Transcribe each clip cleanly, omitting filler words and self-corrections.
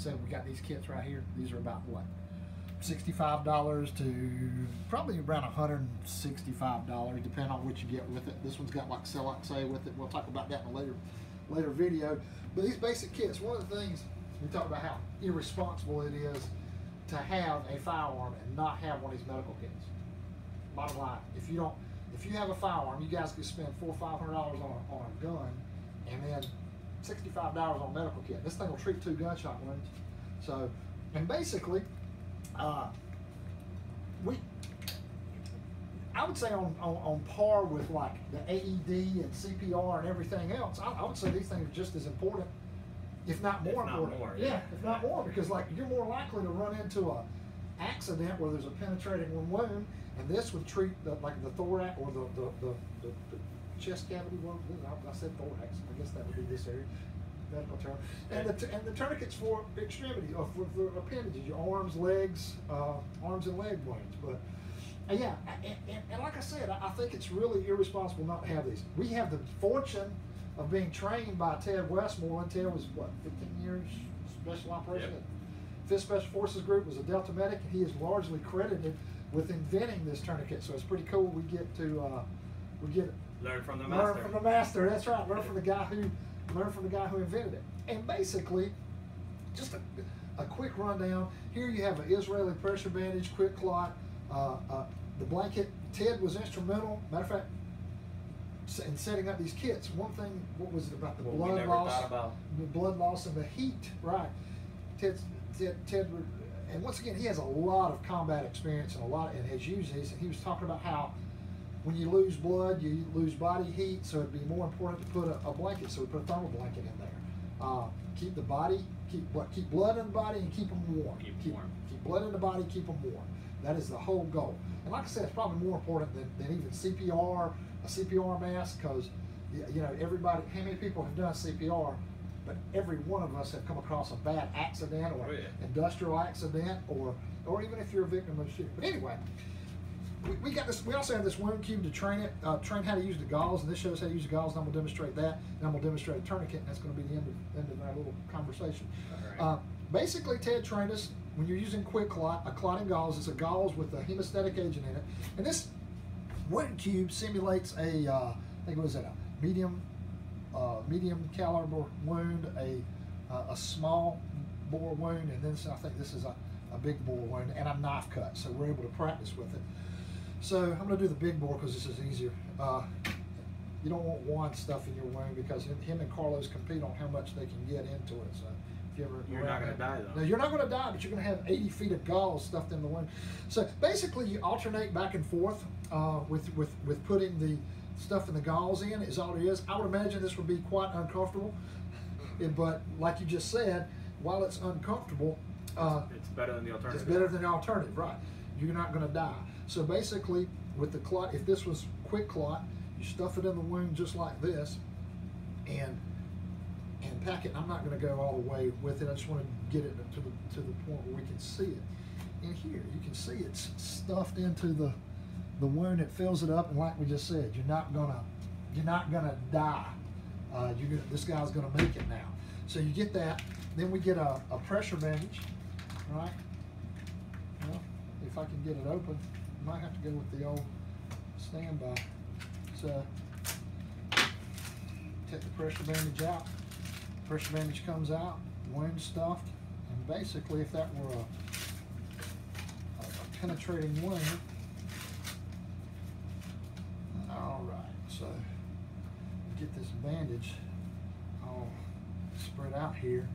said, we got these kits right here. These are about what? $65 to probably around $165, depending on what you get with it. This one's got like Celox with it. We'll talk about that in a later video. But these basic kits, one of the things we talk about how irresponsible it is to have a firearm and not have one of these medical kits. Bottom line, if you have a firearm, you guys could spend $400 or $500 on a gun, and then $65 on a medical kit. This thing will treat 2 gunshot wounds. So, and basically, I would say on par with like the AED and CPR and everything else. I would say these things are just as important, if not more important. If not more, because like you're more likely to run into a accident where there's a penetrating wound, and this would treat like the thorax or the chest cavity wound. I said thorax. I guess that would be this area. Medical term. And the tourniquets for extremity, or for appendages, your arms, legs, arms and leg wounds. But yeah, and like I said, I think it's really irresponsible not to have these. We have the fortune of being trained by Ted Westmoreland. Ted was what, 15 years special operation. Yep. 5th Special Forces Group, was a Delta medic, and he is largely credited with inventing this tourniquet. So it's pretty cool. We get learn from the master. Learn from the master. That's right. Learn from the guy who invented it. And basically, just a quick rundown. Here you have an Israeli pressure bandage, QuikClot, the blanket. Ted was instrumental. Matter of fact, in setting up these kits. One thing, what was it about the blood loss? The blood loss and the heat, right? Ted, and once again, he has a lot of combat experience and has used these. And he was talking about how when you lose blood, you lose body heat, so it'd be more important to put a blanket. So we put a thermal blanket in there. Keep the body, keep blood in the body, and keep them warm. Keep blood in the body, keep them warm. That is the whole goal. And like I said, it's probably more important than even CPR, a CPR mask, because everybody. How many people have done CPR? But every one of us have come across a bad accident or industrial accident, or even if you're a victim of shooting. But anyway. We got this. We also have this wound cube to train how to use the gauze, and this shows how to use the gauze. And I'm going to demonstrate that, and I'm going to demonstrate a tourniquet, and that's going to be the end of our little conversation. Right. Basically, Ted trained us when you're using QuikClot, a clotting gauze. It's a gauze with a hemostatic agent in it, and this wound cube simulates a, I think it was a medium caliber wound, a small bore wound, and then I think this is a big bore wound, and a knife cut. So we're able to practice with it. So I'm going to do the big bore because this is easier. You don't want wand stuff in your wound because him and Carlos compete on how much they can get into it. So if you're not going to die though. No, you're not going to die, but you're going to have 80 feet of gauze stuffed in the wound. So basically, you alternate back and forth with putting the stuff in the gauze in. Is all it is. I would imagine this would be quite uncomfortable, but like you just said, while it's uncomfortable, it's better than the alternative. It's better than the alternative, right? You're not going to die. So basically, with the clot, if this was QuikClot, you stuff it in the wound just like this, and pack it. I'm not going to go all the way with it. I just want to get it to the point where we can see it. And here you can see it's stuffed into the wound. It fills it up, and like we just said, you're not gonna die. This guy's gonna make it now. So you get that. Then we get a pressure bandage, right? Well, if I can get it open, I might have to go with the old standby. So take the pressure bandage out. Pressure bandage comes out, wound stuffed, and basically, if that were a penetrating wound, all right. So get this bandage all spread out here.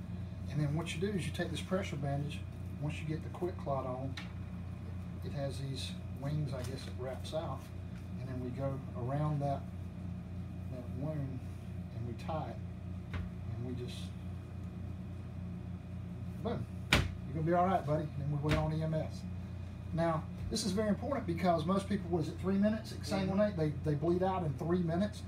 And then what you do is you take this pressure bandage, once you get the QuikClot on, it has these wings, I guess it wraps out, and then we go around that wound and we tie it, and we just, boom, you're gonna be all right, buddy. And then we wait on EMS. Now, this is very important because most people, what is it, 3 minutes? Exsanguinate, they bleed out in 3 minutes.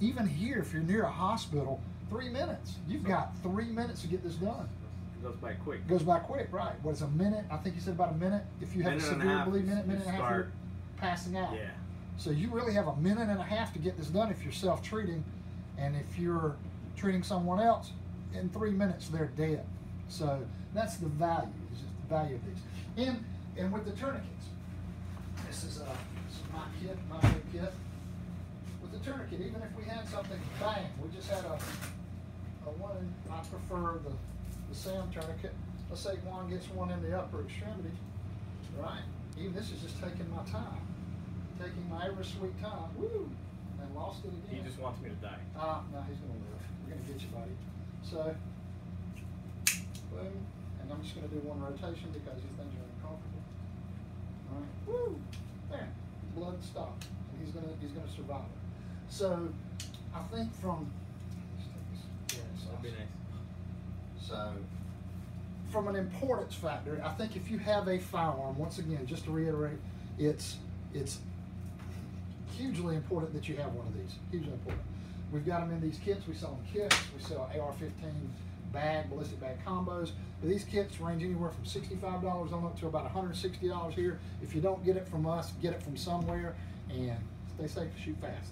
Even here, if you're near a hospital, 3 minutes. You've got 3 minutes to get this done. It goes by quick. It goes by quick, right. What is a minute? I think you said about a minute. If you have a severe bleed, minute and a half, you're passing out. Yeah. So you really have a minute and a half to get this done if you're self-treating. And if you're treating someone else, in 3 minutes, they're dead. So that's the value. It's just the value of these. And with the tourniquets, this is my kit, my new kit. With the tourniquet, even if we had something, bang, we just had a one. I prefer the Sam tourniquet. Let's say Juan gets one in the upper extremity, right? Even this is just taking my time, taking my ever sweet time. Woo! And lost it again. He just wants me to die. No, he's gonna live. We're gonna get you, buddy. So, boom, and I'm just gonna do one rotation because these things are uncomfortable. All right, woo! There, blood stopped, and he's gonna survive it. So, I think from That'd be nice. So, from an importance factor, I think if you have a firearm, once again, just to reiterate, it's hugely important that you have one of these. Hugely important. We've got them in these kits. We sell them kits. We sell AR-15 ballistic bag combos. But these kits range anywhere from $65 on up to about $160 here. If you don't get it from us, get it from somewhere, and stay safe, shoot fast.